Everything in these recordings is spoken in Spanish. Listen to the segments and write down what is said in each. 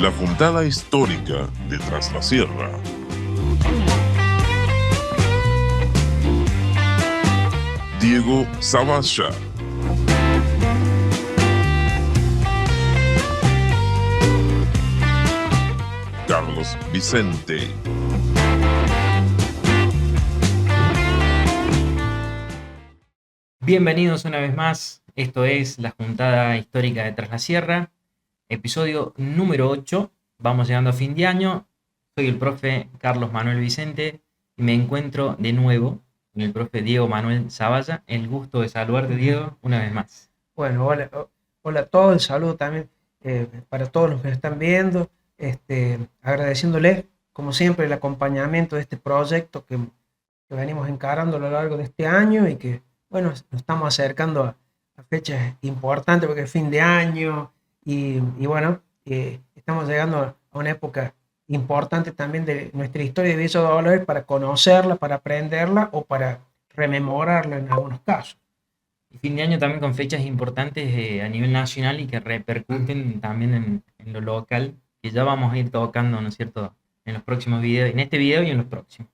La juntada histórica de Tras la Sierra. Diego Zavalla. Carlos Vicente. Bienvenidos una vez más, esto es la juntada histórica de Tras la Sierra, episodio número 8, vamos llegando a fin de año, soy el profe Carlos Manuel Vicente y me encuentro de nuevo con el profe Diego Manuel Zavalla, el gusto de saludarte Diego una vez más. Bueno, hola a todos, el saludo también para todos los que están viendo, agradeciéndoles como siempre el acompañamiento de este proyecto que venimos encarando a lo largo de este año y que bueno, nos estamos acercando a fechas importantes porque es fin de año y bueno, estamos llegando a una época importante también de nuestra historia de Villa Dolores para conocerla, para aprenderla o para rememorarla en algunos casos. Y fin de año también con fechas importantes a nivel nacional y que repercuten también en lo local, que ya vamos a ir tocando, ¿no es cierto?, en los próximos videos, en este video y en los próximos.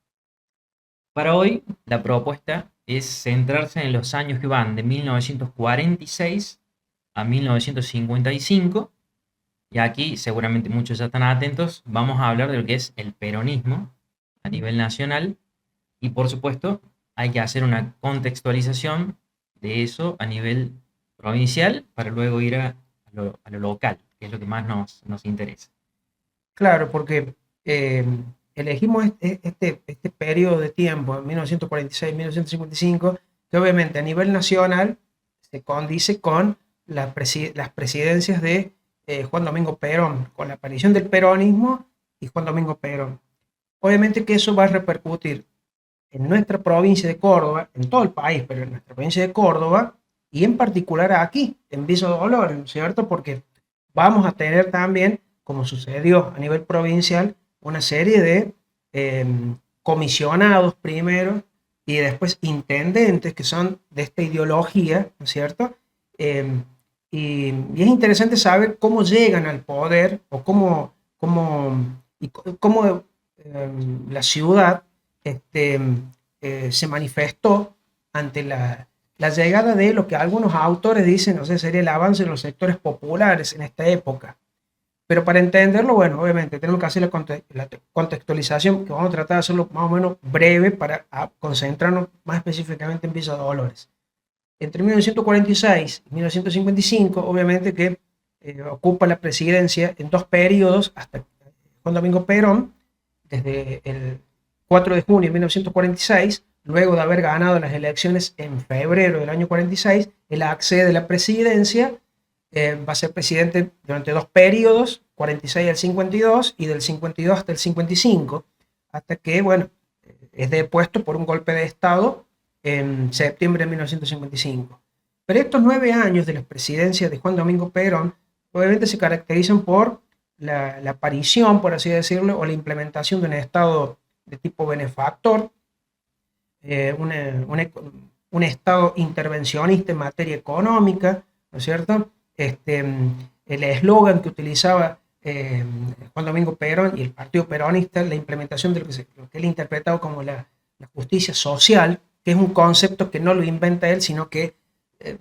Para hoy, la propuesta es centrarse en los años que van de 1946 a 1955, y aquí seguramente muchos ya están atentos, vamos a hablar de lo que es el peronismo a nivel nacional, y por supuesto hay que hacer una contextualización de eso a nivel provincial para luego ir a lo local, que es lo que más nos interesa. Claro, porque elegimos este periodo de tiempo, 1946-1955, que obviamente a nivel nacional se condice con las presidencias de Juan Domingo Perón, con la aparición del peronismo y Juan Domingo Perón. Obviamente que eso va a repercutir en nuestra provincia de Córdoba, en todo el país, pero en nuestra provincia de Córdoba, y en particular aquí, en Villa Dolores, ¿no es cierto? Porque vamos a tener también, como sucedió a nivel provincial, una serie de comisionados primero y después intendentes que son de esta ideología, ¿no es cierto? Y es interesante saber cómo llegan al poder o cómo la ciudad se manifestó ante la llegada de lo que algunos autores dicen, no sé, sería el avance de los sectores populares en esta época. Pero para entenderlo, bueno, obviamente tenemos que hacer la contextualización, que vamos a tratar de hacerlo más o menos breve para concentrarnos más específicamente en Villa Dolores. Entre 1946 y 1955, obviamente que ocupa la presidencia en dos periodos hasta Juan Domingo Perón, desde el 4 de junio de 1946, luego de haber ganado las elecciones en febrero del año 46, él accede a la presidencia. Va a ser presidente durante dos periodos, 46 al 52 y del 52 hasta el 55, hasta que, bueno, es depuesto por un golpe de Estado en septiembre de 1955. Pero estos 9 años de la presidencia de Juan Domingo Perón, obviamente se caracterizan por la aparición, por así decirlo, o la implementación de un Estado de tipo benefactor, un Estado intervencionista en materia económica, ¿no es cierto? El eslogan que utilizaba Juan Domingo Perón y el Partido Peronista, la implementación de lo que él interpretaba como la justicia social, que es un concepto que no lo inventa él, sino que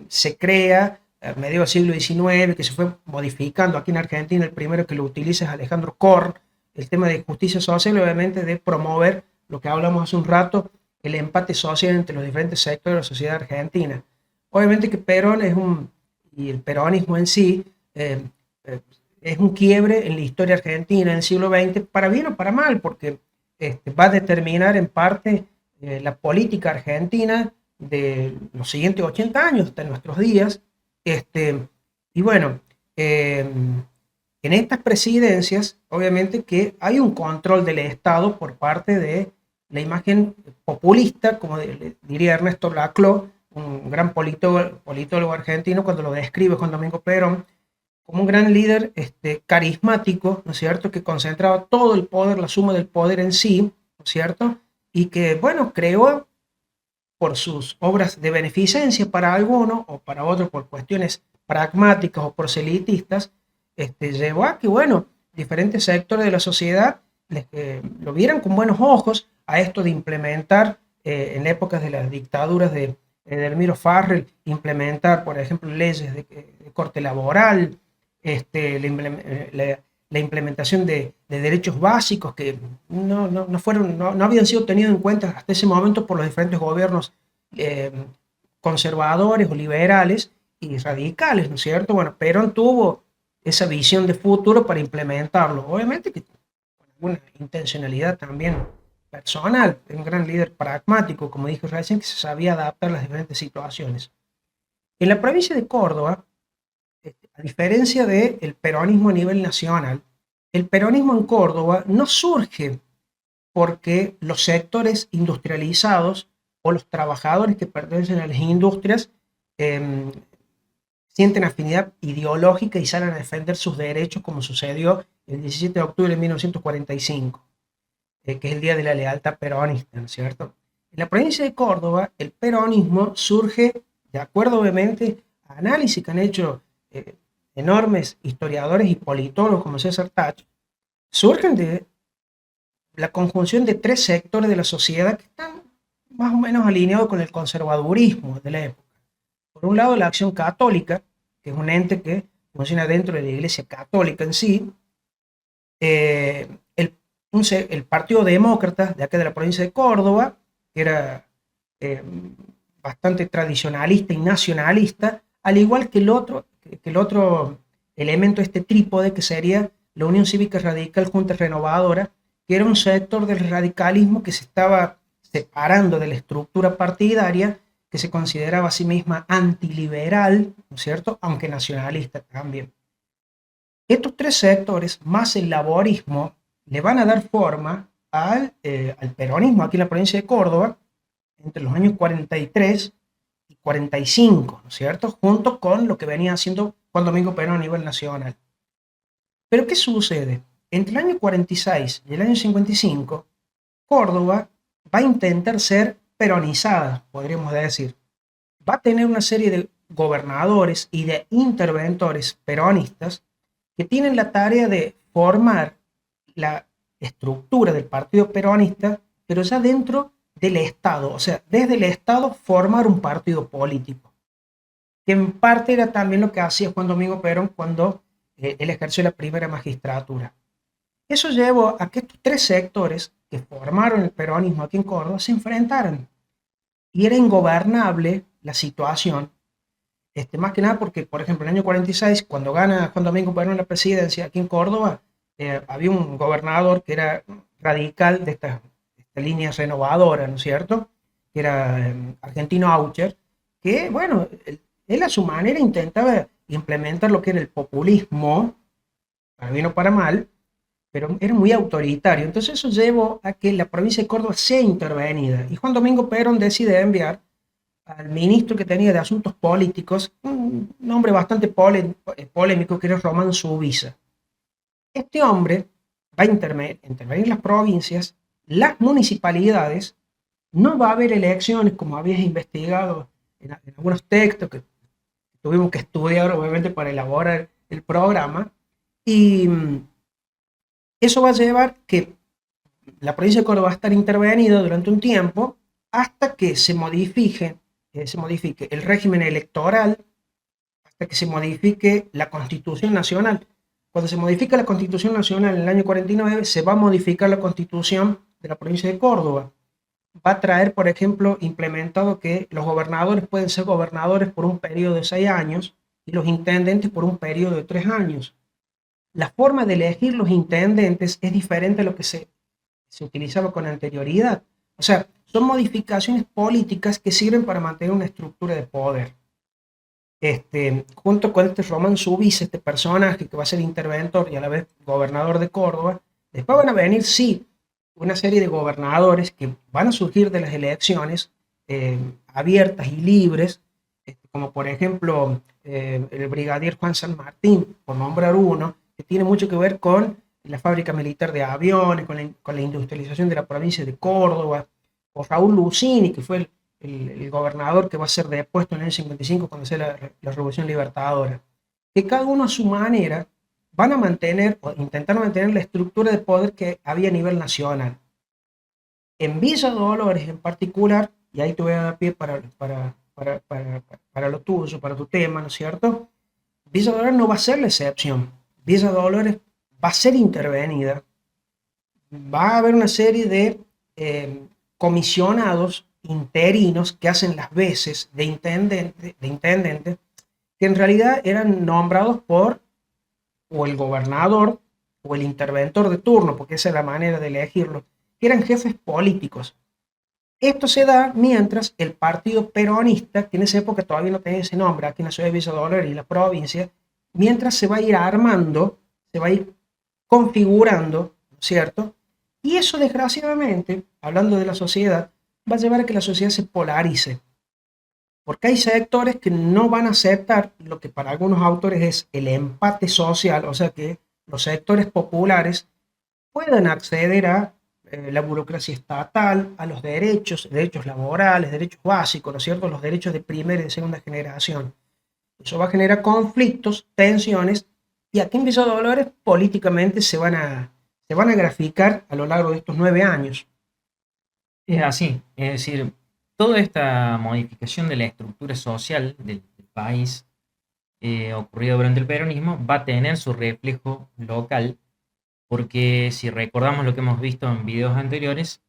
se crea a mediados del siglo XIX, que se fue modificando. Aquí en Argentina el primero que lo utiliza es Alejandro Korn, el tema de justicia social, obviamente de promover lo que hablamos hace un rato, el empate social entre los diferentes sectores de la sociedad argentina. Obviamente que Perón y el peronismo en sí es un quiebre en la historia argentina en el siglo XX, para bien o para mal, porque va a determinar en parte la política argentina de los siguientes 80 años hasta nuestros días. Y bueno, en estas presidencias, obviamente que hay un control del Estado por parte de la imagen populista, como diría Ernesto Laclau, un gran politólogo argentino, cuando lo describe Juan Domingo Perón, como un gran líder carismático, ¿no es cierto?, que concentraba todo el poder, la suma del poder en sí, ¿no es cierto?, y que, bueno, creó por sus obras de beneficencia para algunos o para otros por cuestiones pragmáticas o proselitistas, llevó a que, bueno, diferentes sectores de la sociedad lo vieran con buenos ojos a esto de implementar, en épocas de las dictaduras de Edelmiro Farrell, implementar, por ejemplo, leyes de corte laboral, la implementación de derechos básicos que no habían sido tenidos en cuenta hasta ese momento por los diferentes gobiernos conservadores o liberales y radicales, ¿no es cierto? Bueno, Perón tuvo esa visión de futuro para implementarlo, obviamente que con alguna intencionalidad también personal, un gran líder pragmático, como dije recién, que se sabía adaptar a las diferentes situaciones. En la provincia de Córdoba, a diferencia del peronismo a nivel nacional, el peronismo en Córdoba no surge porque los sectores industrializados o los trabajadores que pertenecen a las industrias eh, sienten afinidad ideológica y salen a defender sus derechos, como sucedió el 17 de octubre de 1945, que es el Día de la Lealtad Peronista, ¿no es cierto? En la provincia de Córdoba, el peronismo surge, de acuerdo obviamente a análisis que han hecho enormes historiadores y politólogos como César Tach, surgen de la conjunción de tres sectores de la sociedad que están más o menos alineados con el conservadurismo de la época. Por un lado, la Acción Católica, que es un ente que funciona dentro de la Iglesia Católica en sí. El Partido Demócrata de acá de la provincia de Córdoba, que era bastante tradicionalista y nacionalista, al igual que el otro elemento, este trípode, que sería la Unión Cívica Radical Junta Renovadora, que era un sector del radicalismo que se estaba separando de la estructura partidaria, que se consideraba a sí misma antiliberal, ¿no es cierto?, aunque nacionalista también. Estos tres sectores, más el laborismo, le van a dar forma al peronismo aquí en la provincia de Córdoba entre los años 43 y 45, ¿no es cierto?, junto con lo que venía haciendo Juan Domingo Perón a nivel nacional. Pero ¿qué sucede? Entre el año 46 y el año 55, Córdoba va a intentar ser peronizada, podríamos decir. Va a tener una serie de gobernadores y de interventores peronistas que tienen la tarea de formar la estructura del partido peronista, pero ya dentro del Estado, o sea, desde el Estado formar un partido político, que en parte era también lo que hacía Juan Domingo Perón cuando él ejerció la primera magistratura. Eso llevó a que estos tres sectores que formaron el peronismo aquí en Córdoba se enfrentaran. Y era ingobernable la situación, más que nada porque, por ejemplo, en el año 46, cuando gana Juan Domingo Perón la presidencia aquí en Córdoba, había un gobernador que era radical de esta línea renovadora, ¿no es cierto?, que era Argentino Aucher, que, bueno, él a su manera intentaba implementar lo que era el populismo, para bien o para mal, pero era muy autoritario. Entonces eso llevó a que la provincia de Córdoba sea intervenida. Y Juan Domingo Perón decide enviar al ministro que tenía de Asuntos Políticos, un nombre bastante polémico, que era Román Subiza. Este hombre va a intervenir las provincias, las municipalidades, no va a haber elecciones como habías investigado en algunos textos que tuvimos que estudiar obviamente para elaborar el programa, y eso va a llevar que la provincia de Córdoba va a estar intervenida durante un tiempo hasta que se modifique el régimen electoral, hasta que se modifique la Constitución Nacional. Cuando se modifica la Constitución Nacional en el año 49, se va a modificar la Constitución de la provincia de Córdoba. Va a traer, por ejemplo, implementado que los gobernadores pueden ser gobernadores por un periodo de 6 años y los intendentes por un periodo de 3 años. La forma de elegir los intendentes es diferente a lo que se utilizaba con anterioridad. O sea, son modificaciones políticas que sirven para mantener una estructura de poder. Junto con Román Subiza, este personaje que va a ser interventor y a la vez gobernador de Córdoba, después van a venir, sí, una serie de gobernadores que van a surgir de las elecciones abiertas y libres, como por ejemplo el brigadier Juan San Martín, por nombrar uno, que tiene mucho que ver con la fábrica militar de aviones, con la industrialización de la provincia de Córdoba, o Raúl Lucini, que fue el gobernador que va a ser depuesto en el año 55 cuando sea la Revolución Libertadora, que cada uno a su manera van a mantener o intentar mantener la estructura de poder que había a nivel nacional. En Villa Dolores en particular, y ahí te voy a dar pie para lo tuyo, para tu tema, ¿no es cierto? Villa Dolores no va a ser la excepción. Villa Dolores va a ser intervenida. Va a haber una serie de comisionados interinos que hacen las veces de intendente, que en realidad eran nombrados por o el gobernador o el interventor de turno, porque esa es la manera de elegirlo, que eran jefes políticos. Esto se da mientras el partido peronista, que en esa época todavía no tenía ese nombre, aquí en la ciudad de Villa Dolores y la provincia, mientras se va a ir armando, se va a ir configurando, ¿cierto? Y eso, desgraciadamente, hablando de la sociedad, va a llevar a que la sociedad se polarice. Porque hay sectores que no van a aceptar lo que para algunos autores es el empate social, o sea que los sectores populares puedan acceder a la burocracia estatal, a los derechos laborales, derechos básicos, ¿no es cierto? Los derechos de primera y de segunda generación. Eso va a generar conflictos, tensiones, y aquí en Villa Dolores políticamente se van a graficar a lo largo de estos 9 años. Es así, es decir, toda esta modificación de la estructura social del país ocurrida durante el peronismo va a tener su reflejo local, porque si recordamos lo que hemos visto en videos anteriores,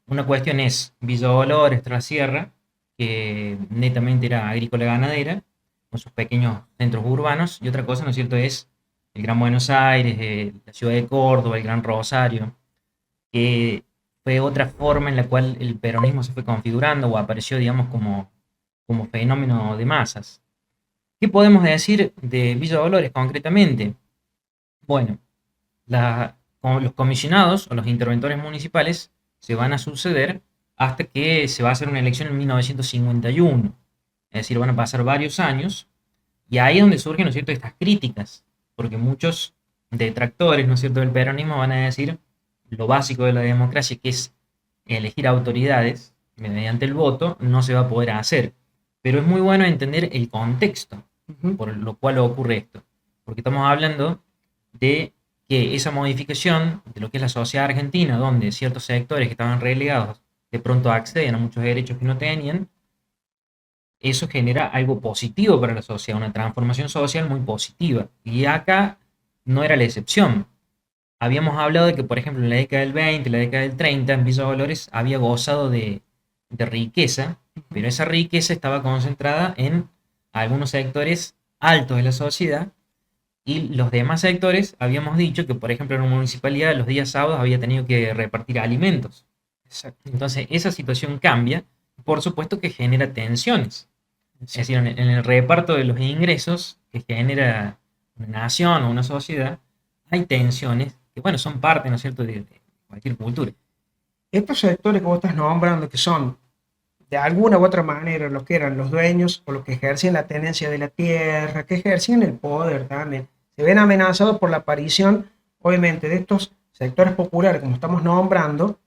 una cuestión es Villa Dolores, Tras Sierra, que netamente era agrícola ganadera, con sus pequeños centros urbanos, y otra cosa, ¿no es cierto?, es el Gran Buenos Aires, la ciudad de Córdoba, el Gran Rosario, que fue otra forma en la cual el peronismo se fue configurando o apareció, digamos, como fenómeno de masas. ¿Qué podemos decir de Villa Dolores concretamente? Bueno, los comisionados o los interventores municipales se van a suceder hasta que se va a hacer una elección en 1951. Es decir, van a pasar varios años y ahí es donde surgen, ¿no es cierto?, estas críticas, porque muchos detractores, ¿no es cierto?, del peronismo van a decir lo básico de la democracia, que es elegir autoridades mediante el voto, no se va a poder hacer. Pero es muy bueno entender el contexto por lo cual ocurre esto, porque estamos hablando de que esa modificación de lo que es la sociedad argentina, donde ciertos sectores que estaban relegados de pronto acceden a muchos derechos que no tenían, eso genera algo positivo para la sociedad, una transformación social muy positiva. Y acá no era la excepción. Habíamos hablado de que, por ejemplo, en la década del 20, la década del 30, en Villa Dolores había gozado de riqueza, pero esa riqueza estaba concentrada en algunos sectores altos de la sociedad, y los demás sectores habíamos dicho que, por ejemplo, en una municipalidad los días sábados había tenido que repartir alimentos. Exacto. Entonces, esa situación cambia, por supuesto que genera tensiones. Es decir, en el reparto de los ingresos que genera una nación o una sociedad, hay tensiones que, bueno, son parte, ¿no es cierto?, de cualquier cultura. Estos sectores que vos estás nombrando, que son de alguna u otra manera los que eran los dueños o los que ejercían la tenencia de la tierra, que ejercían el poder también, se ven amenazados por la aparición, obviamente, de estos sectores populares, como estamos nombrando,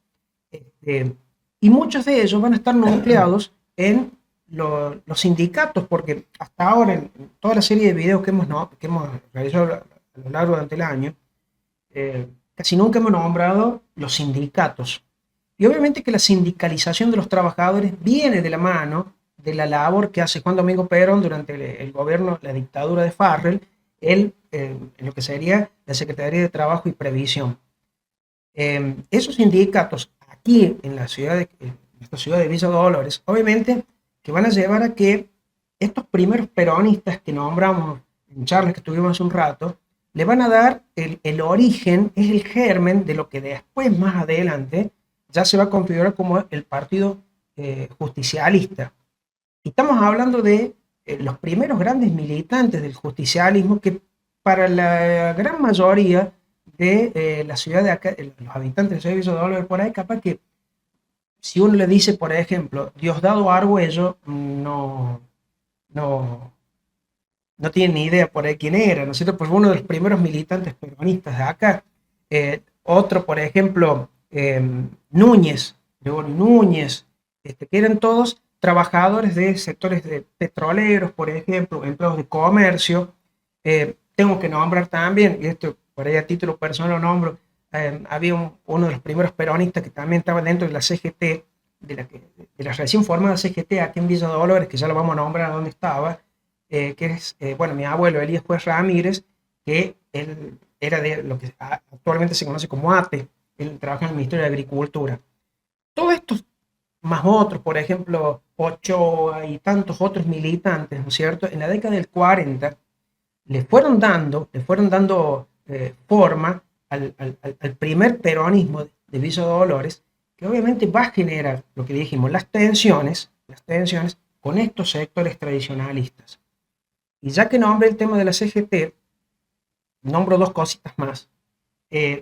y muchos de ellos van a estar nucleados en los sindicatos, porque hasta ahora, en toda la serie de videos que hemos realizado a lo largo durante el año, casi nunca hemos nombrado los sindicatos. Y obviamente que la sindicalización de los trabajadores viene de la mano de la labor que hace Juan Domingo Perón durante el gobierno, la dictadura de Farrell, en lo que sería la Secretaría de Trabajo y Previsión. Esos sindicatos aquí en esta ciudad de Villa Dolores, obviamente que van a llevar a que estos primeros peronistas que nombramos en charlas que tuvimos hace un rato, le van a dar el origen, es el germen de lo que después, más adelante, ya se va a configurar como el partido justicialista. Y estamos hablando de los primeros grandes militantes del justicialismo, que para la gran mayoría de la ciudad de acá, los habitantes de la ciudad de Villa Dolores, por ahí, capaz que si uno le dice, por ejemplo, Diosdado Argüello, no tiene ni idea por ahí quién era, ¿no es cierto? Pues uno de los primeros militantes peronistas de acá. Otro, por ejemplo, Núñez, Gregorio Núñez, que eran todos trabajadores de sectores de petroleros, por ejemplo, empleados de comercio, tengo que nombrar también, y esto por ahí a título personal lo nombro, había uno de los primeros peronistas que también estaba dentro de la CGT, de la recién formada CGT aquí en Villa Dolores, que ya lo vamos a nombrar a dónde estaba, que es, bueno, mi abuelo Elías Juez Ramírez, que él era de lo que actualmente se conoce como ATE, él trabaja en el Ministerio de Agricultura. Todos estos, más otros, por ejemplo, Ochoa y tantos otros militantes, ¿no es cierto?, en la década del 40 le fueron dando forma al primer peronismo de Villa Dolores, que obviamente va a generar lo que dijimos, las tensiones con estos sectores tradicionalistas. Y ya que nombré el tema de la CGT, nombro dos cositas más,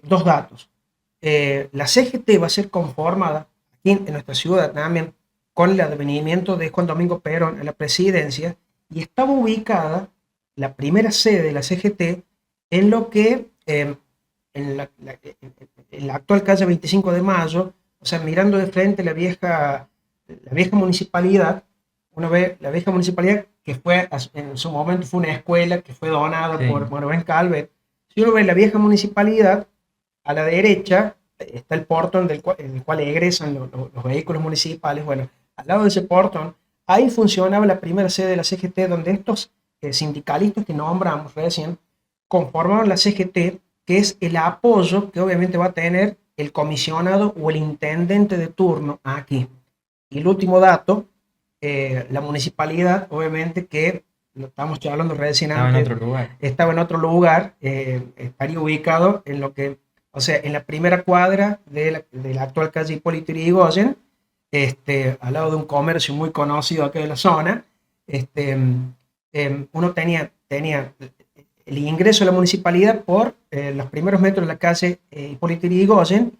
dos datos. La CGT va a ser conformada aquí en nuestra ciudad también con el advenimiento de Juan Domingo Perón a la presidencia, y estaba ubicada la primera sede de la CGT en lo que en la actual calle 25 de Mayo, o sea, mirando de frente la vieja municipalidad. Uno ve la vieja municipalidad, que fue en su momento fue una escuela que fue donada por Manuel Calvet. Si uno ve la vieja municipalidad, a la derecha está el portón en el cual egresan los vehículos municipales. Bueno, al lado de ese portón, ahí funcionaba la primera sede de la CGT, donde estos sindicalistas que nombramos recién conformaron la CGT, que es el apoyo que obviamente va a tener el comisionado o el intendente de turno aquí. Y el último dato, la municipalidad, obviamente que lo estamos hablando recién antes, estaba en otro lugar, estaría ubicado en lo que, o sea, en la primera cuadra de la actual calle Hipólito Yrigoyen, al lado de un comercio muy conocido acá de la zona. Uno tenía el ingreso a la municipalidad por los primeros metros de la calle Hipólito Yrigoyen,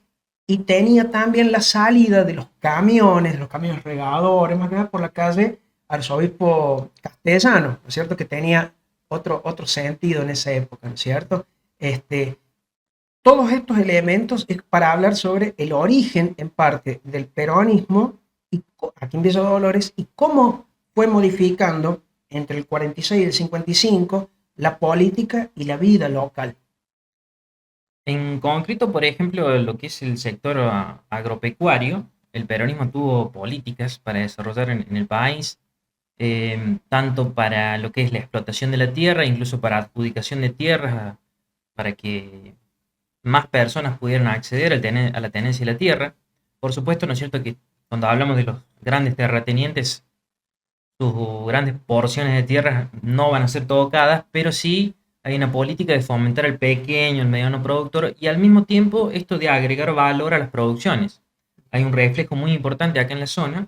y tenía también la salida de los camiones regadores, más que nada por la calle Arzobispo Castellano, ¿no es cierto?, que tenía otro sentido en esa época, ¿no es cierto? Todos estos elementos es para hablar sobre el origen, en parte, del peronismo y aquí en Villa Dolores, y cómo fue modificando entre el 46 y el 55 la política y la vida local. En concreto, por ejemplo, lo que es el sector agropecuario, el peronismo tuvo políticas para desarrollar en el país, tanto para lo que es la explotación de la tierra, incluso para adjudicación de tierras, para que más personas pudieran acceder a la tenencia de la tierra. Por supuesto, ¿no es cierto?, que cuando hablamos de los grandes terratenientes, sus grandes porciones de tierra no van a ser tocadas, pero sí hay una política de fomentar al pequeño, al mediano productor, y al mismo tiempo esto de agregar valor a las producciones. Hay un reflejo muy importante acá en la zona,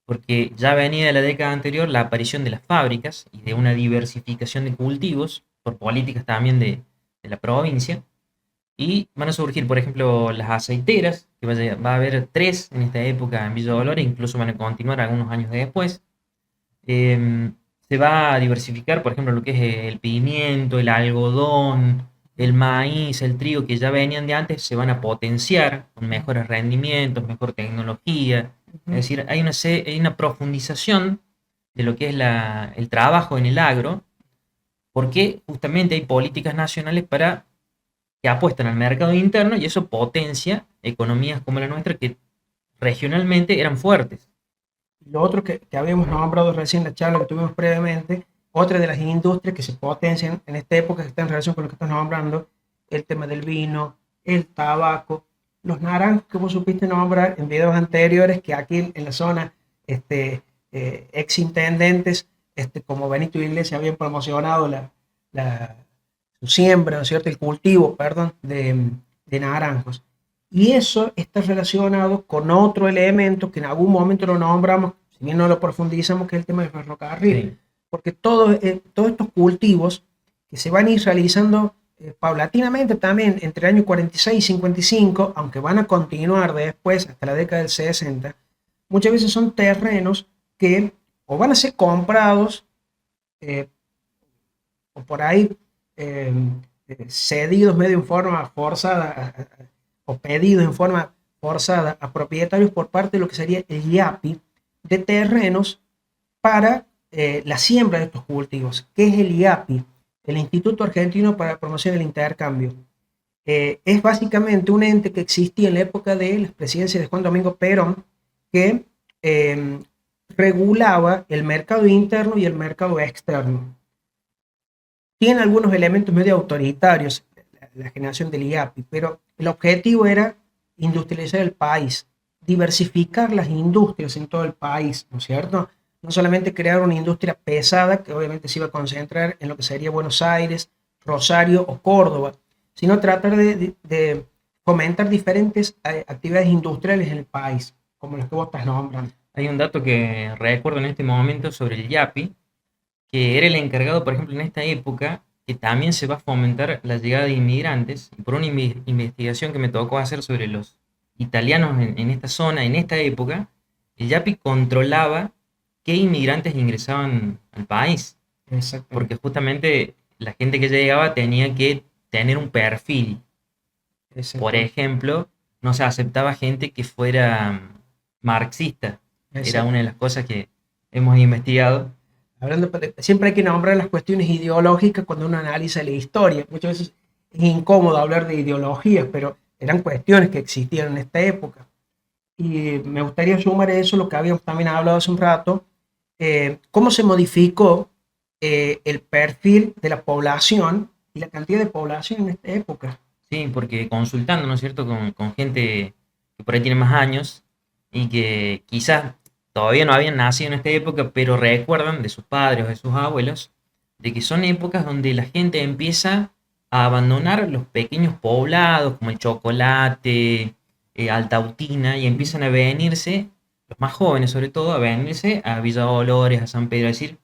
porque ya venía de la década anterior la aparición de las fábricas y de una diversificación de cultivos por políticas también de la provincia, y van a surgir, por ejemplo, las aceiteras, que va a haber 3 en esta época en Villa Dolores, incluso van a continuar algunos años después. Se va a diversificar, por ejemplo, lo que es el pimiento, el algodón, el maíz, el trigo, que ya venían de antes, se van a potenciar con mejores rendimientos, mejor tecnología. Es decir, hay una profundización de lo que es el trabajo en el agro, porque justamente hay políticas nacionales que apuestan al mercado interno, y eso potencia economías como la nuestra, que regionalmente eran fuertes. Lo otro que habíamos nombrado recién en la charla que tuvimos previamente, otra de las industrias que se potencian en esta época, que está en relación con lo que estás nombrando, el tema del vino, el tabaco, los naranjos, que vos supiste nombrar en videos anteriores, que aquí en la zona ex intendentes como Benito Iglesias habían promocionado su siembra, ¿no es cierto?, el cultivo, perdón, de naranjos. Y eso está relacionado con otro elemento que en algún momento lo nombramos, si bien no lo profundizamos, que es el tema del ferrocarril. Sí. Porque todos estos cultivos que se van a ir realizando paulatinamente también entre el año 46 y 55, aunque van a continuar después hasta la década del 60, muchas veces son terrenos que o van a ser comprados o por ahí cedidos medio en forma forzada o pedidos en forma forzada a propietarios por parte de lo que sería el IAPI, de terrenos para la siembra de estos cultivos. ¿Qué es el IAPI? el Instituto Argentino para la Promoción del Intercambio. Es básicamente un ente que existía en la época de la presidencia de Juan Domingo Perón, que regulaba el mercado interno y el mercado externo. Tiene algunos elementos medio autoritarios, la generación del IAPI, pero el objetivo era industrializar el país, diversificar las industrias en todo el país, ¿no es cierto? No solamente crear una industria pesada, que obviamente se iba a concentrar en lo que sería Buenos Aires, Rosario o Córdoba, sino tratar de fomentar diferentes actividades industriales en el país, como las que vos estás nombrando. Hay un dato que recuerdo en este momento sobre el YAPI, que era el encargado, por ejemplo, en esta época, que también se va a fomentar la llegada de inmigrantes, y por una investigación que me tocó hacer sobre los italianos en esta zona, en esta época, el YAPI controlaba qué inmigrantes ingresaban al país, porque justamente la gente que llegaba tenía que tener un perfil. Por ejemplo, no se aceptaba gente que fuera marxista. Era una de las cosas que hemos investigado. Siempre hay que nombrar las cuestiones ideológicas cuando uno analiza la historia. Muchas veces es incómodo hablar de ideologías, pero eran cuestiones que existían en esta época. Y me gustaría sumar eso, lo que habíamos también hablado hace un rato, cómo se modificó el perfil de la población y la cantidad de población en esta época. Sí, porque consultando, ¿no es cierto?, con gente que por ahí tiene más años y que quizás todavía no habían nacido en esta época, pero recuerdan de sus padres o de sus abuelos, de que son épocas donde la gente empieza a abandonar los pequeños poblados como el Chocolate, Altautina, y empiezan a venirse, los más jóvenes sobre todo, a venirse a Villa Dolores, a San Pedro. Es decir,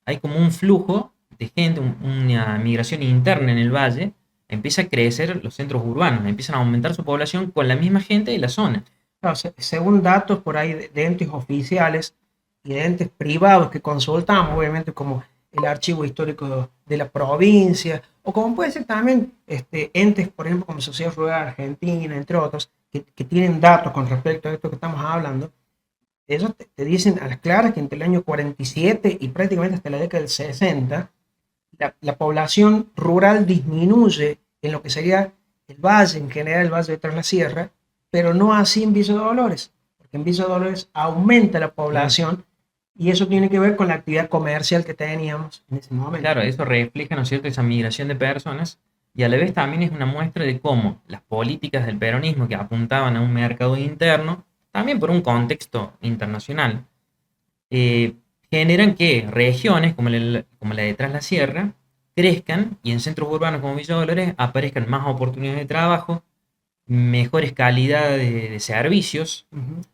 hay como un flujo de gente, una migración interna en el valle, empieza a crecer los centros urbanos, empiezan a aumentar su población con la misma gente de la zona. Claro, según datos por ahí de entes oficiales y de entes privados que consultamos, obviamente como el archivo histórico de la provincia, o como puede ser también entes, por ejemplo, como Sociedad Rural Argentina, entre otros, que tienen datos con respecto a esto que estamos hablando. Ellos te dicen a las claras que entre el año 47 y prácticamente hasta la década del 60, la población rural disminuye en lo que sería el valle, en general el valle de Tras la Sierra, pero no así en Villa Dolores, porque en Villa Dolores aumenta la población y eso tiene que ver con la actividad comercial que teníamos en ese momento. Claro, eso refleja, ¿no es cierto?, esa migración de personas, y a la vez también es una muestra de cómo las políticas del peronismo que apuntaban a un mercado interno, también por un contexto internacional, generan que regiones como la de Tras la Sierra crezcan y en centros urbanos como Villa Dolores aparezcan más oportunidades de trabajo, mejores calidades de servicios.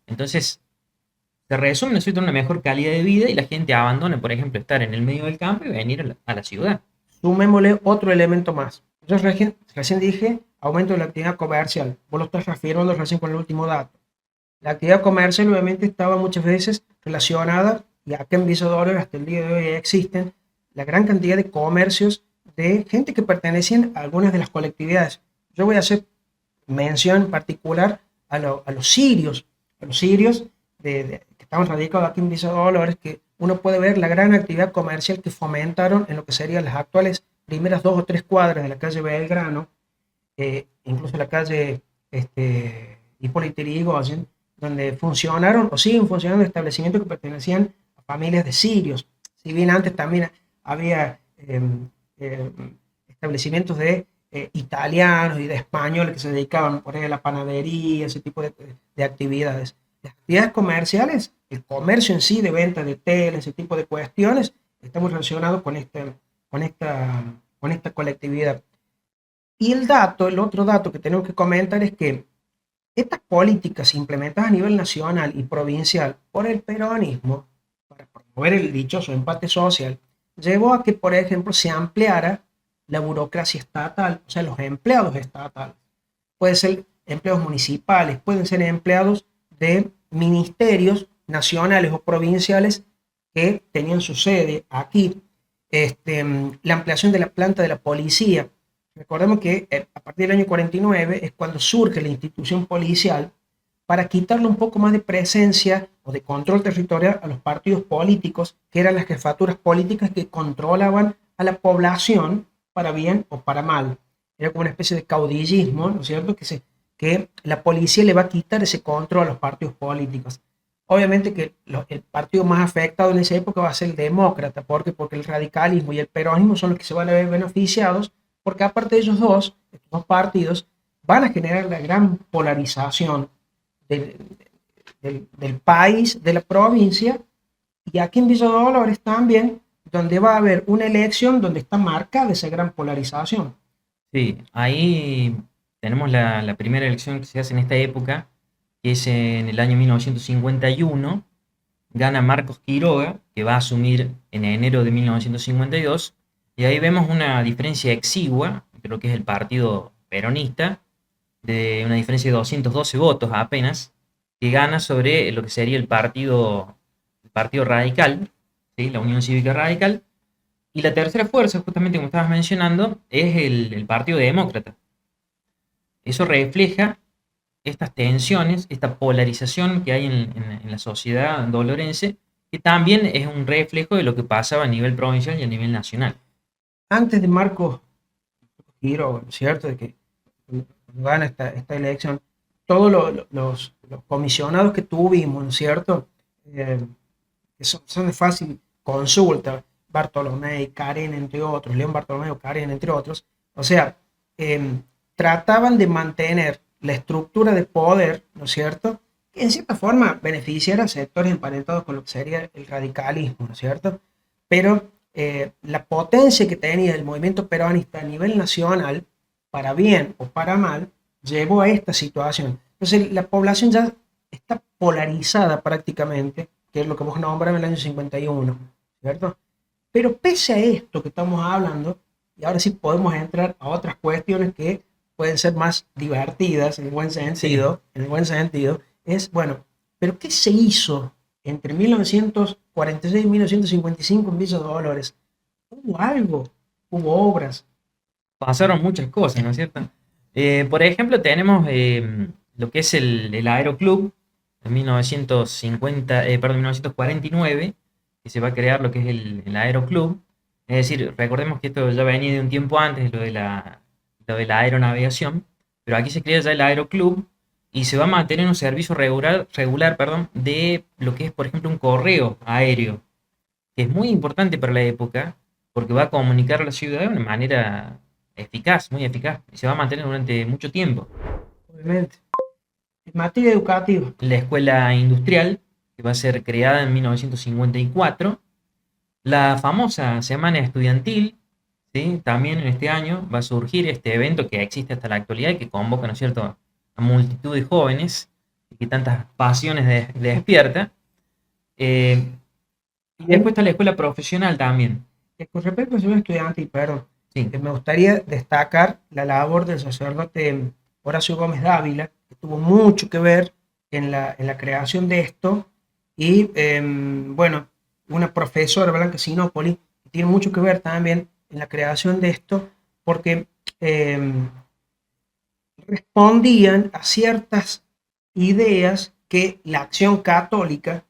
Entonces se resume, ¿no es cierto?, una mejor calidad de vida y la gente abandona, por ejemplo, estar en el medio del campo y venir a la ciudad. Sumémosle otro elemento más. Yo recién dije aumento de la actividad comercial. Vos lo estás refiriendo recién con el último dato. La actividad comercial obviamente estaba muchas veces relacionada, y acá en Villa Dolores hasta el día de hoy existen la gran cantidad de comercios de gente que pertenecían a algunas de las colectividades. Yo voy a hacer mención en particular a los sirios que estaban radicados aquí en Villa Dolores, que uno puede ver la gran actividad comercial que fomentaron en lo que serían las actuales primeras 2 o 3 cuadras de la calle Belgrano, incluso la calle Hipólito Yrigoyen, donde funcionaron o siguen funcionando establecimientos que pertenecían a familias de sirios. Si bien antes también había establecimientos de italianos y de españoles que se dedicaban por ahí a la panadería, ese tipo de actividades. Las actividades comerciales, el comercio en sí de venta de tela, ese tipo de cuestiones, está muy relacionado con esta colectividad. Y el otro dato que tenemos que comentar es que estas políticas implementadas a nivel nacional y provincial por el peronismo, para promover el dichoso empate social, llevó a que, por ejemplo, se ampliara la burocracia estatal, o sea, los empleados estatales. Pueden ser empleados municipales, pueden ser empleados de ministerios nacionales o provinciales que tenían su sede aquí. La ampliación de la planta de la policía. Recordemos que a partir del año 49 es cuando surge la institución policial para quitarle un poco más de presencia o de control territorial a los partidos políticos, que eran las jefaturas políticas que controlaban a la población para bien o para mal. Era como una especie de caudillismo, ¿no es cierto? Que la policía le va a quitar ese control a los partidos políticos. Obviamente que el partido más afectado en esa época va a ser el demócrata. ¿Por qué? Porque el radicalismo y el peronismo son los que se van a ver beneficiados, porque aparte de ellos dos, estos dos partidos, van a generar la gran polarización del, del país, de la provincia, y aquí en Villa Dolores también, donde va a haber una elección donde está marcada esa gran polarización. Sí, ahí tenemos la primera elección que se hace en esta época, que es en el año 1951. Gana Marcos Quiroga, que va a asumir en enero de 1952, y ahí vemos una diferencia exigua entre lo que es el partido peronista, de una diferencia de 212 votos apenas, que gana sobre lo que sería el partido radical, ¿sí? La Unión Cívica Radical. Y la tercera fuerza, justamente como estabas mencionando, es el Partido Demócrata. Eso refleja estas tensiones, esta polarización que hay en la sociedad dolorense, que también es un reflejo de lo que pasaba a nivel provincial y a nivel nacional. Antes de Marcos Quiroga, ¿no es cierto? De que gana esta elección, todos los comisionados que tuvimos, ¿no es cierto? Que son de fácil consulta, Bartolomé, Karen, entre otros, León Bartolomé, Karen, entre otros, o sea, trataban de mantener la estructura de poder, ¿no es cierto?, que en cierta forma beneficiara a sectores emparentados con lo que sería el radicalismo, ¿no es cierto? Pero la potencia que tenía el movimiento peronista a nivel nacional, para bien o para mal, llevó a esta situación. Entonces la población ya está polarizada prácticamente, que es lo que vos nombras en el año 51, ¿cierto? Pero pese a esto que estamos hablando, y ahora sí podemos entrar a otras cuestiones que pueden ser más divertidas en el buen sentido, Sí. en el buen sentido, es, bueno, pero ¿qué se hizo entre 1946 y 1955 en Villa Dolores? ¿Hubo algo? ¿Hubo obras? Pasaron muchas cosas, ¿no es cierto? Por ejemplo, tenemos lo que es el Aeroclub en 1949, que se va a crear lo que es el Aeroclub. Es decir, recordemos que esto ya venía de un tiempo antes, lo de la aeronavegación, pero aquí se crea ya el Aeroclub y se va a mantener un servicio regular, perdón, de lo que es, por ejemplo, un correo aéreo, que es muy importante para la época, porque va a comunicar a la ciudad de una manera eficaz, muy eficaz, y se va a mantener durante mucho tiempo. Obviamente. En materia educativa, La escuela industrial, que va a ser creada en 1954, la famosa semana estudiantil, ¿sí? También en este año va a surgir este evento que existe hasta la actualidad y que convoca, ¿no es cierto?, a multitud de jóvenes y que tantas pasiones despierta. Eh, y después está la escuela profesional también. con respecto a ser estudiante, perdón, Sí, me gustaría destacar la labor del sacerdote Horacio Gómez Dávila, que tuvo mucho que ver en la creación de esto, y bueno, una profesora, Blanca Sinopoli, que tiene mucho que ver también en la creación de esto, porque respondían a ciertas ideas que la acción católica,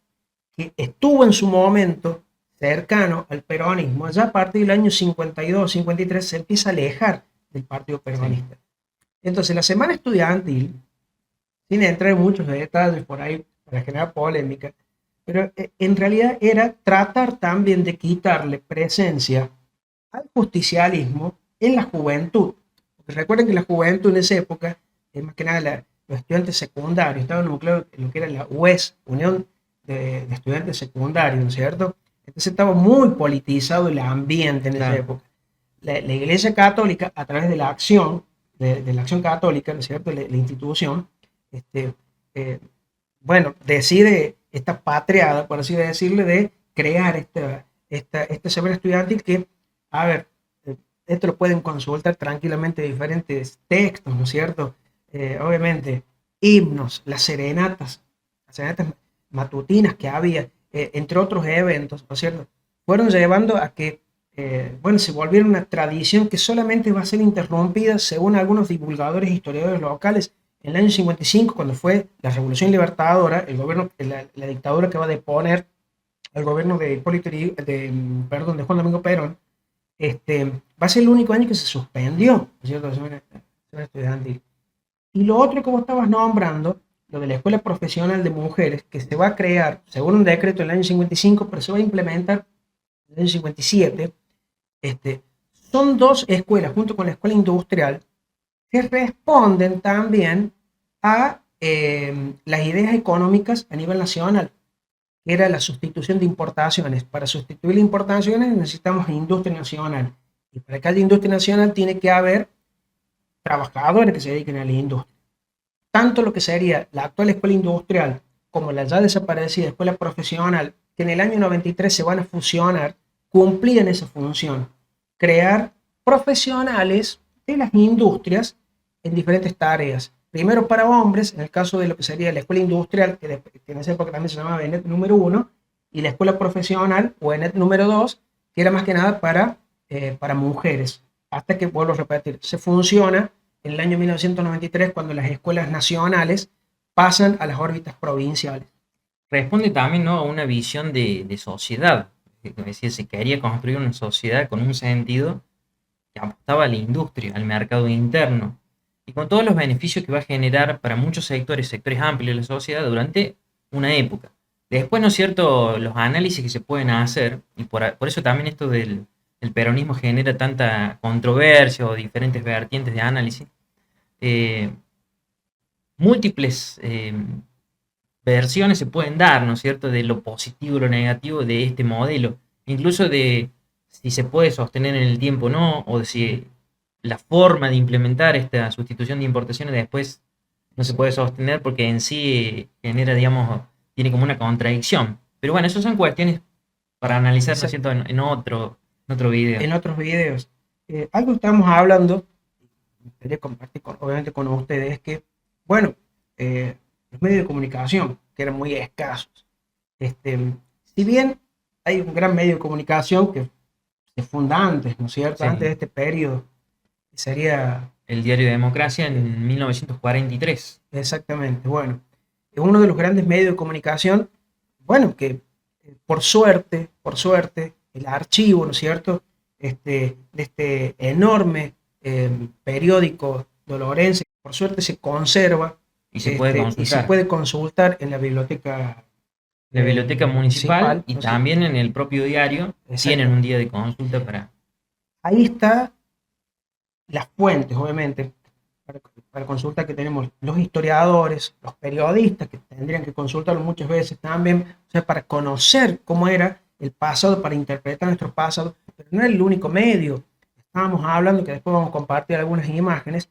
que estuvo en su momento cercano al peronismo, ya a partir del año 52, 53, se empieza a alejar del partido sí. peronista. Entonces, la semana estudiantil, sin entrar en muchos detalles por ahí para generar polémica, pero en realidad era tratar también de quitarle presencia al justicialismo en la juventud. Porque recuerden que la juventud en esa época, más que nada los estudiantes secundarios, estaban nucleados en lo que era la UES, Unión de Estudiantes Secundarios, ¿no es cierto? Entonces estaba muy politizado el ambiente en esa Claro. época. La Iglesia Católica, a través de la acción, de la acción católica, ¿no es cierto?, la institución, este, eh, bueno, decide esta patriada, por así decirle, de crear esta semana estudiantil que, a ver, esto lo pueden consultar tranquilamente diferentes textos, ¿no es cierto? Obviamente, himnos, las serenatas matutinas que había, entre otros eventos, ¿no es cierto? Fueron llevando a que, bueno, se volviera una tradición que solamente va a ser interrumpida, según algunos divulgadores e historiadores locales, en el año 55, cuando fue la Revolución Libertadora, el gobierno, la dictadura que va a deponer al gobierno de Hipólito, perdón, de Juan Domingo Perón, va a ser el único año que se suspendió, ¿no es cierto?, la semana estudiantil. Y lo otro que vos estabas nombrando, lo de la escuela profesional de mujeres, que se va a crear según un decreto en el año 55, pero se va a implementar en el año 57, son dos escuelas, junto con la escuela industrial, que responden también a las ideas económicas a nivel nacional, que era la sustitución de importaciones. Para sustituir importaciones necesitamos industria nacional. Y para que haya industria nacional tiene que haber trabajadores que se dediquen a la industria. Tanto lo que sería la actual escuela industrial como la ya desaparecida escuela profesional, que en el año 93 se van a fusionar, cumplían esa función: crear profesionales de las industrias en diferentes tareas. Primero para hombres, en el caso de lo que sería la escuela industrial, que en esa época también se llamaba ENET número 1, y la escuela profesional, o ENET número 2, que era más que nada para mujeres. Hasta que, vuelvo a repetir, se funciona en el año 1993, cuando las escuelas nacionales pasan a las órbitas provinciales. Responde también, ¿no?, a una visión de sociedad. Es decir, se quería construir una sociedad con un sentido que apostaba a la industria, al mercado interno, y con todos los beneficios que va a generar para muchos sectores amplios de la sociedad durante una época. Después, ¿no es cierto?, los análisis que se pueden hacer, y por eso también esto del peronismo genera tanta controversia o diferentes vertientes de análisis, múltiples versiones se pueden dar, ¿no es cierto?, de lo positivo y lo negativo de este modelo, incluso de si se puede sostener en el tiempo o no, o de si la forma de implementar esta sustitución de importaciones después no se puede sostener porque en sí genera, digamos, tiene como una contradicción. Pero bueno, esas son cuestiones para analizar, ¿no es cierto?, en otro video. En otros videos. Algo que estamos hablando, quería compartir obviamente con ustedes, es que, bueno, los medios de comunicación, que eran muy escasos. Si bien hay un gran medio de comunicación que se funda antes, ¿no es cierto?, Sí. antes de este periodo, que sería El Diario de Democracia en 1943. exactamente, bueno, es uno de los grandes medios de comunicación, bueno, que por suerte, el archivo, ¿no es cierto?, de este enorme periódico dolorense, por suerte se conserva Y se puede y se consultar. puede consultar en la biblioteca La biblioteca municipal y ¿no es cierto? también en el propio diario tienen un día de consulta para... Ahí está las fuentes, obviamente, para consulta, que tenemos los historiadores, los periodistas, que tendrían que consultarlo muchas veces también, o sea, para conocer cómo era el pasado, para interpretar nuestro pasado, pero no era el único medio. Estábamos hablando, que después vamos a compartir algunas imágenes,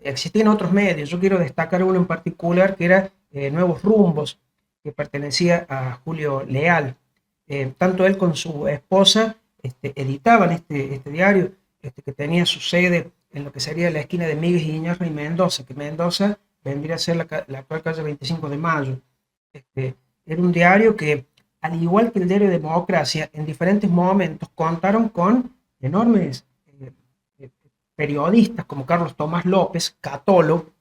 existían otros medios. Yo quiero destacar uno en particular, que era Nuevos Rumbos, que pertenecía a Julio Leal. Tanto él con su esposa editaban este diario, que tenía su sede en lo que sería la esquina de Miguel Iñarro y Mendoza, que Mendoza vendría a ser la actual calle 25 de Mayo. Era un diario que, al igual que el diario Democracia, en diferentes momentos contaron con enormes periodistas como Carlos Tomás López, católogo,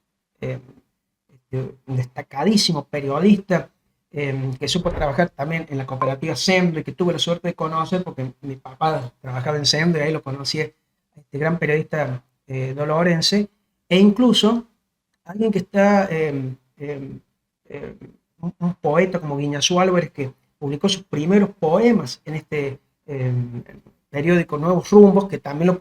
un destacadísimo periodista, que supo trabajar también en la cooperativa Sembro, y que tuve la suerte de conocer porque mi papá trabajaba en Sembro y ahí lo conocí, este gran periodista dolorense, e incluso alguien que está, un poeta como Guiñazú Álvarez, que publicó sus primeros poemas en este periódico Nuevos Rumbos, que también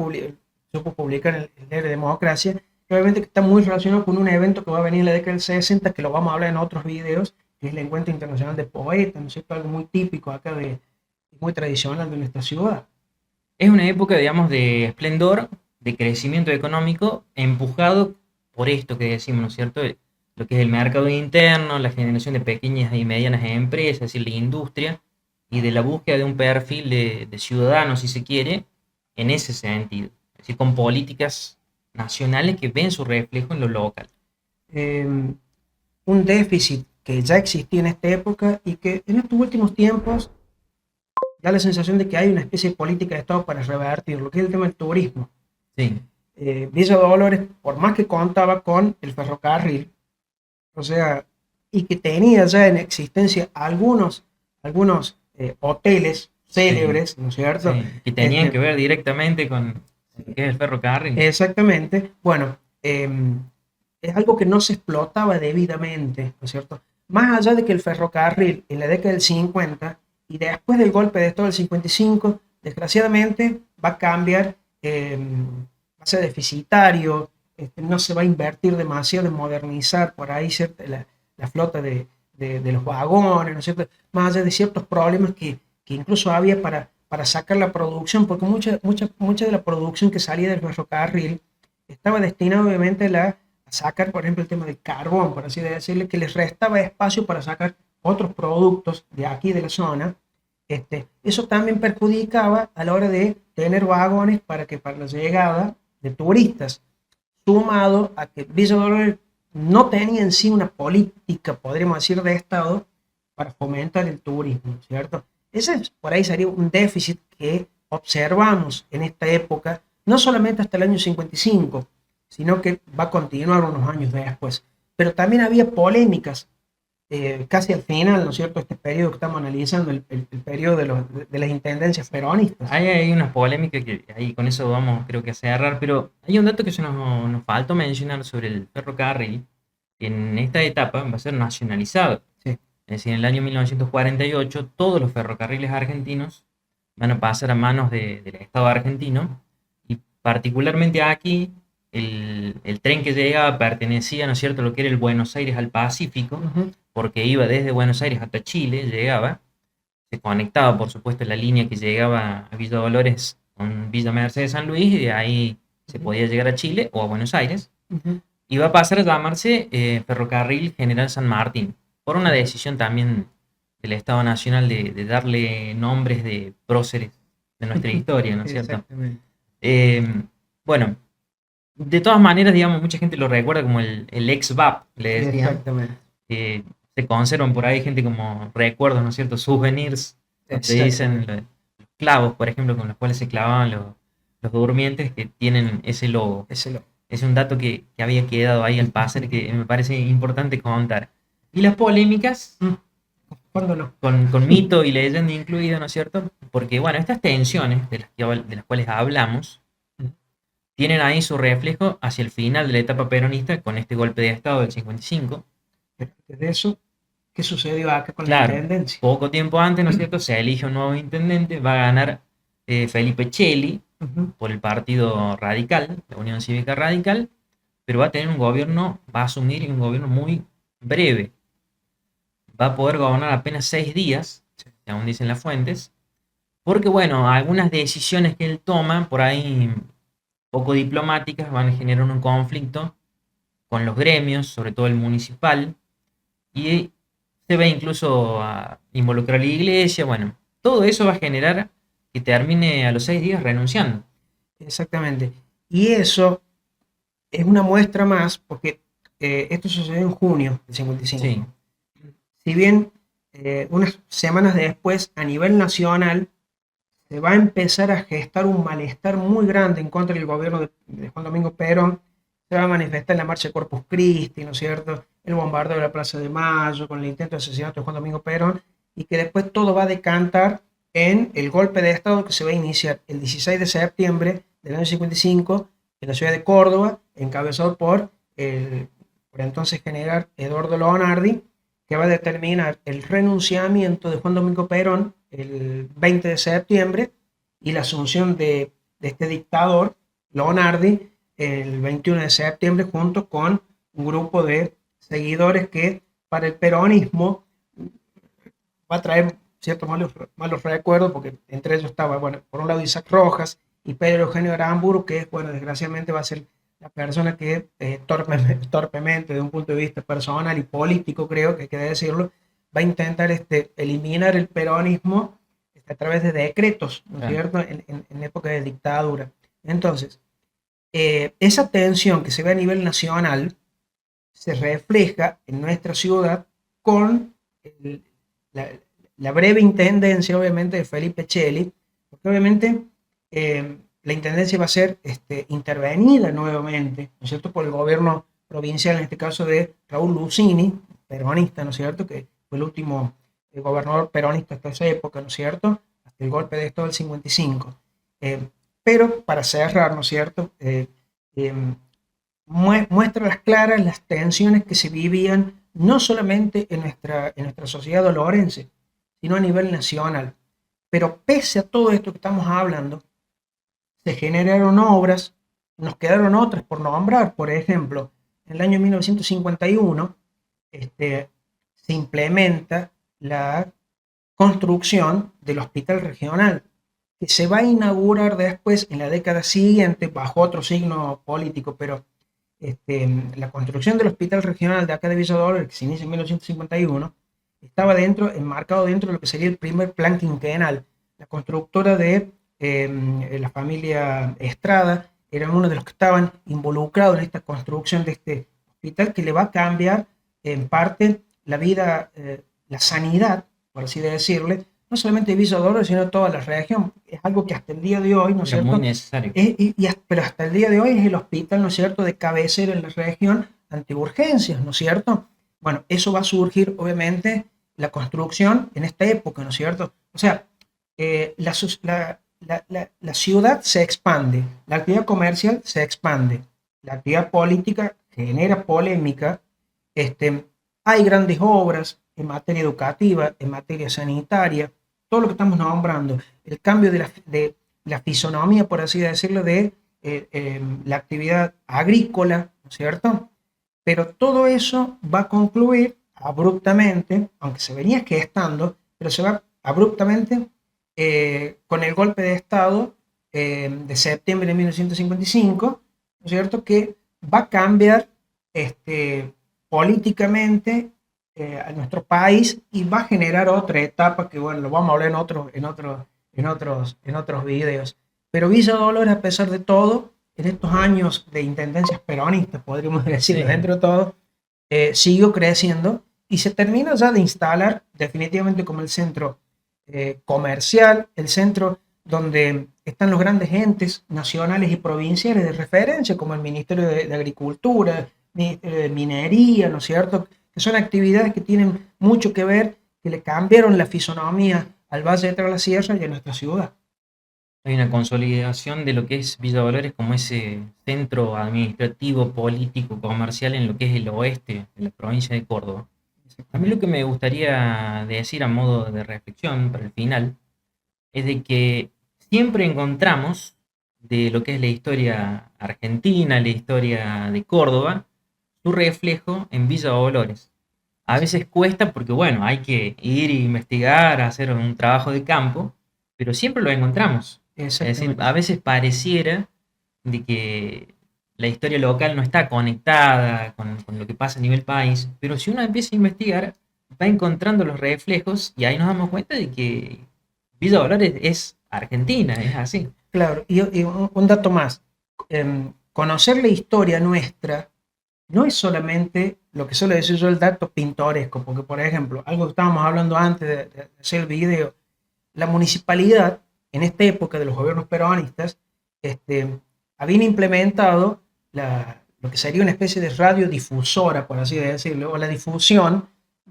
supo publicar en el diario Democracia, que obviamente está muy relacionado con un evento que va a venir en la década del 60, que lo vamos a hablar en otros videos, que es el Encuentro Internacional de Poetas, ¿no es cierto?, algo muy típico acá, muy tradicional de nuestra ciudad. Es una época, digamos, de esplendor, de crecimiento económico, empujado por esto que decimos, ¿no es cierto?, lo que es el mercado interno, la generación de pequeñas y medianas empresas, es decir, la industria, y de la búsqueda de un perfil de ciudadanos, si se quiere, en ese sentido. Es decir, con políticas nacionales que ven su reflejo en lo local. Un déficit que ya existía en esta época y que en estos últimos tiempos da la sensación de que hay una especie de política de Estado para revertir lo que es el tema del turismo. Sí. Villa Dolores, por más que contaba con el ferrocarril, o sea, y que tenía ya en existencia algunos hoteles, célebres, ¿no es cierto? Sí, que tenían Este, que ver directamente con qué es el ferrocarril. Exactamente. Bueno, es algo que no se explotaba debidamente, ¿no es cierto? Más allá de que el ferrocarril en la década del 50 y después del golpe de Estado del 55, desgraciadamente va a cambiar, va a ser deficitario, no se va a invertir demasiado en modernizar por ahí la flota de los vagones, ¿no es cierto? Más allá de ciertos problemas que incluso había para sacar la producción, porque mucha de la producción que salía del ferrocarril estaba destinada obviamente a sacar, por ejemplo, el tema del carbón, por así decirlo, que les restaba espacio para sacar otros productos de aquí de la zona. Eso también perjudicaba a la hora de tener vagones para la llegada de turistas, sumado a que Villa Dolores no tenía en sí una política, podríamos decir, de Estado para fomentar el turismo, ¿cierto? Ese por ahí sería un déficit que observamos en esta época, no solamente hasta el año 55, sino que va a continuar unos años después. Pero también había polémicas casi al final, ¿no es cierto? Este periodo que estamos analizando, el periodo de las intendencias peronistas. Hay una polémica que ahí con eso vamos creo que a cerrar, pero hay un dato que se nos faltó mencionar sobre el ferrocarril, que en esta etapa va a ser nacionalizado. Sí. Es decir, en el año 1948 todos los ferrocarriles argentinos van a pasar a manos del Estado argentino y particularmente aquí el tren que llegaba pertenecía, ¿no es cierto?, a lo que era el Buenos Aires al Pacífico, porque iba desde Buenos Aires hasta Chile, llegaba, se conectaba por supuesto la línea que llegaba a Villa Dolores con Villa Mercedes San Luis y de ahí se podía llegar a Chile o a Buenos Aires. Y va a pasar a llamarse Ferrocarril General San Martín, por una decisión también del Estado Nacional de darle nombres de próceres de nuestra historia, ¿no es cierto? Exactamente. Bueno, de todas maneras, digamos, mucha gente lo recuerda como el ex VAP, le decían. Exactamente. Se conservan por ahí gente como recuerdos, ¿no es cierto? Souvenirs, donde dicen los clavos, por ejemplo, con los cuales se clavaban los durmientes, que tienen ese logo. Es un dato que había quedado ahí al pasar que me parece importante contar. Y las polémicas, ¿Cuándo no? con mito y leyenda incluido, ¿no es cierto? Porque, bueno, estas tensiones de las cuales hablamos, tienen ahí su reflejo hacia el final de la etapa peronista con este golpe de Estado del 55. Pero antes de eso, ¿qué sucedió acá con la Claro, intendencia? poco tiempo antes, ¿no es cierto? Se elige un nuevo intendente, va a ganar Felipe Cheli por el Partido Radical, la Unión Cívica Radical, pero va a tener un gobierno, va a asumir un gobierno muy breve. Va a poder gobernar apenas 6 días, según dicen las fuentes, porque, bueno, algunas decisiones que él toma, por ahí poco diplomáticas, van a generar un conflicto con los gremios, sobre todo el municipal, y se va incluso a involucrar a la iglesia. Bueno, todo eso va a generar que termine a los 6 días renunciando. Exactamente. Y eso es una muestra más, porque esto sucedió en junio del 55. Sí. Si bien unas semanas después, a nivel nacional, se va a empezar a gestar un malestar muy grande en contra del gobierno de Juan Domingo Perón. Se va a manifestar en la marcha de Corpus Christi, ¿no es cierto? El bombardeo de la Plaza de Mayo, con el intento de asesinato de Juan Domingo Perón, y que después todo va a decantar en el golpe de Estado que se va a iniciar el 16 de septiembre del año 55 en la ciudad de Córdoba, encabezado por entonces general Eduardo Leonardi, que va a determinar el renunciamiento de Juan Domingo Perón el 20 de septiembre y la asunción de este dictador, Leonardi, el 21 de septiembre, junto con un grupo de seguidores que para el peronismo va a traer ciertos malos recuerdos, porque entre ellos estaba, bueno, por un lado Isaac Rojas y Pedro Eugenio Aramburu, que, bueno, desgraciadamente va a ser la persona que torpemente, de un punto de vista personal y político, creo que hay que decirlo, va a intentar eliminar el peronismo a través de decretos, ¿no es cierto?, en época de dictadura. Entonces, esa tensión que se ve a nivel nacional se refleja en nuestra ciudad con la breve intendencia, obviamente, de Felipe Cheli, porque obviamente la intendencia va a ser intervenida nuevamente, ¿no es cierto?, por el gobierno provincial, en este caso de Raúl Lucini, peronista, ¿no es cierto?, que fue el último gobernador peronista hasta esa época, ¿no es cierto?, el golpe de Estado del 55. Pero para cerrar, ¿no es cierto? Muestra las claras las tensiones que se vivían no solamente en nuestra sociedad dolorense, sino a nivel nacional. Pero pese a todo esto que estamos hablando, se generaron obras, nos quedaron otras por nombrar. Por ejemplo, en el año 1951 se implementa la construcción del hospital regional, que se va a inaugurar después en la década siguiente bajo otro signo político, pero la construcción del hospital regional de acá de Villa Dolores, que se inicia en 1951, estaba enmarcado dentro de lo que sería el primer plan quinquenal. La constructora de la familia Estrada eran uno de los que estaban involucrados en esta construcción de este hospital, que le va a cambiar en parte la vida, la sanidad, por así decirle, no solamente de Villa Dolores, sino de toda la región. Es algo que hasta el día de hoy, ¿no es cierto? Muy necesario. Pero hasta el día de hoy es el hospital, ¿no es cierto?, de cabecera en la región ante urgencias, ¿no es cierto? Bueno, eso va a surgir, obviamente, la construcción en esta época, ¿no es cierto? O sea, la ciudad se expande, la actividad comercial se expande, la actividad política genera polémica, hay grandes obras en materia educativa, en materia sanitaria, todo lo que estamos nombrando, el cambio de la fisonomía, por así decirlo, de la actividad agrícola, ¿no es cierto? Pero todo eso va a concluir abruptamente, aunque se venía gestando, pero se va abruptamente con el golpe de Estado de septiembre de 1955, ¿no es cierto?, que va a cambiar políticamente a nuestro país y va a generar otra etapa que, bueno, lo vamos a hablar en otros videos. Pero Villa Dolores, a pesar de todo, en estos años de intendencias peronistas, podríamos decir, Sí. dentro de todo, siguió creciendo y se termina ya de instalar definitivamente como el centro comercial, el centro donde están los grandes entes nacionales y provinciales de referencia, como el Ministerio de Agricultura, Ministerio de Minería, ¿no es cierto?, que son actividades que tienen mucho que ver, que le cambiaron la fisonomía al Valle de Tras la Sierra y a nuestra ciudad. Hay una consolidación de lo que es Villa Dolores como ese centro administrativo, político, comercial en lo que es el oeste de la provincia de Córdoba. A mí lo que me gustaría decir a modo de reflexión para el final es de que siempre encontramos de lo que es la historia argentina, la historia de Córdoba, su reflejo en Villa Dolores. A veces cuesta porque, bueno, hay que ir e investigar, hacer un trabajo de campo, pero siempre lo encontramos. Es decir, a veces pareciera de que la historia local no está conectada con lo que pasa a nivel país, pero si uno empieza a investigar, va encontrando los reflejos y ahí nos damos cuenta de que Villa Dolores es Argentina, es así. Claro, y un dato más. Conocer la historia nuestra no es solamente lo que suele decir yo el dato pintoresco, porque, por ejemplo, algo que estábamos hablando antes de hacer el video, la municipalidad, en esta época de los gobiernos peronistas, habían implementado lo que sería una especie de radiodifusora, por así decirlo, o la difusión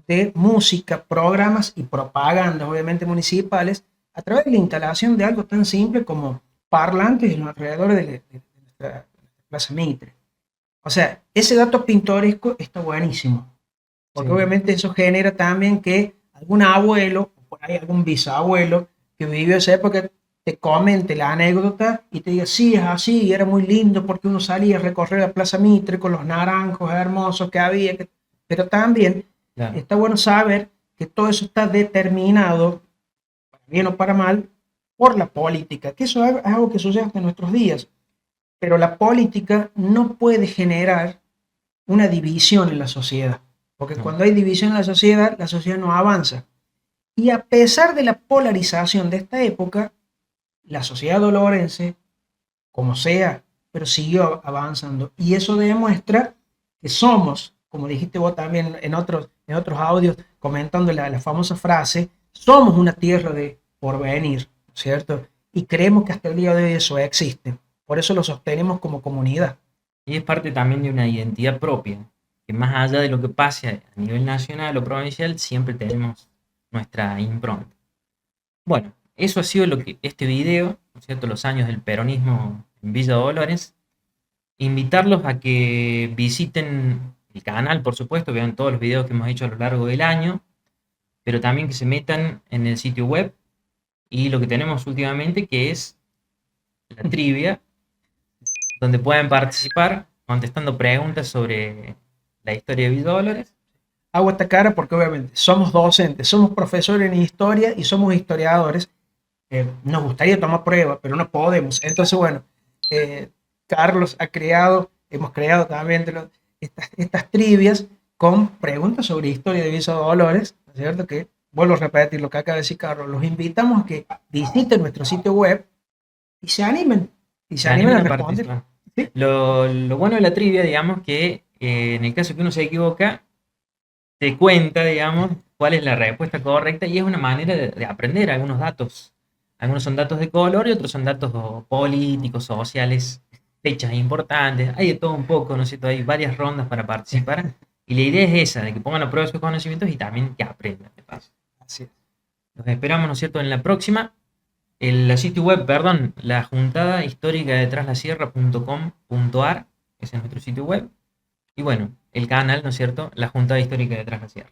de música, programas y propagandas, obviamente municipales, a través de la instalación de algo tan simple como parlantes en los alrededores de nuestra Plaza Mitre. O sea, ese dato pintoresco está buenísimo, porque Sí. obviamente eso genera también que algún abuelo, o por ahí algún bisabuelo que vivió esa época, te comente la anécdota y te diga, sí, es así, y era muy lindo porque uno salía a recorrer la Plaza Mitre con los naranjos hermosos que había, pero también Claro. está bueno saber que todo eso está determinado, para bien o para mal, por la política, que eso es algo que sucede hasta en nuestros días. Pero la política no puede generar una división en la sociedad, porque No. cuando hay división en la sociedad no avanza. Y a pesar de la polarización de esta época, la sociedad dolorense, como sea, pero siguió avanzando. Y eso demuestra que somos, como dijiste vos también en otros audios, comentando la famosa frase, somos una tierra de porvenir, ¿cierto? Y creemos que hasta el día de hoy eso existe. Por eso lo sostenemos como comunidad. Y es parte también de una identidad propia, que más allá de lo que pase a nivel nacional o provincial, siempre tenemos nuestra impronta. Bueno, eso ha sido lo que este video, ¿no es cierto? Los años del peronismo en Villa Dolores. Invitarlos a que visiten el canal, por supuesto, vean todos los videos que hemos hecho a lo largo del año, pero también que se metan en el sitio web y lo que tenemos últimamente, que es la trivia, donde pueden participar contestando preguntas sobre la historia de Villa Dolores. Hago esta cara porque obviamente somos docentes, somos profesores en historia y somos historiadores. Nos gustaría tomar pruebas, pero no podemos. Entonces, bueno, Carlos hemos creado también estas trivias con preguntas sobre historia de Villa Dolores, ¿no es cierto? Que, vuelvo a repetir lo que acaba de decir Carlos, los invitamos a que visiten nuestro sitio web y se animen, a responder. participar. ¿Sí? Lo bueno de la trivia, digamos, que en el caso que uno se equivoca, te cuenta, digamos, cuál es la respuesta correcta y es una manera de aprender algunos datos. Algunos son datos de color y otros son datos políticos, sociales, fechas importantes. Hay de todo un poco, ¿no es cierto? Hay varias rondas para participar y la idea es esa, de que pongan a prueba sus conocimientos y también que aprendan, de paso. Así es. Los esperamos, ¿no es cierto?, en la próxima. La sitio web, perdón, la juntada histórica de traslasierra.com.ar, ese es nuestro sitio web. Y bueno, el canal, ¿no es cierto?, la juntada histórica de Tras la Sierra.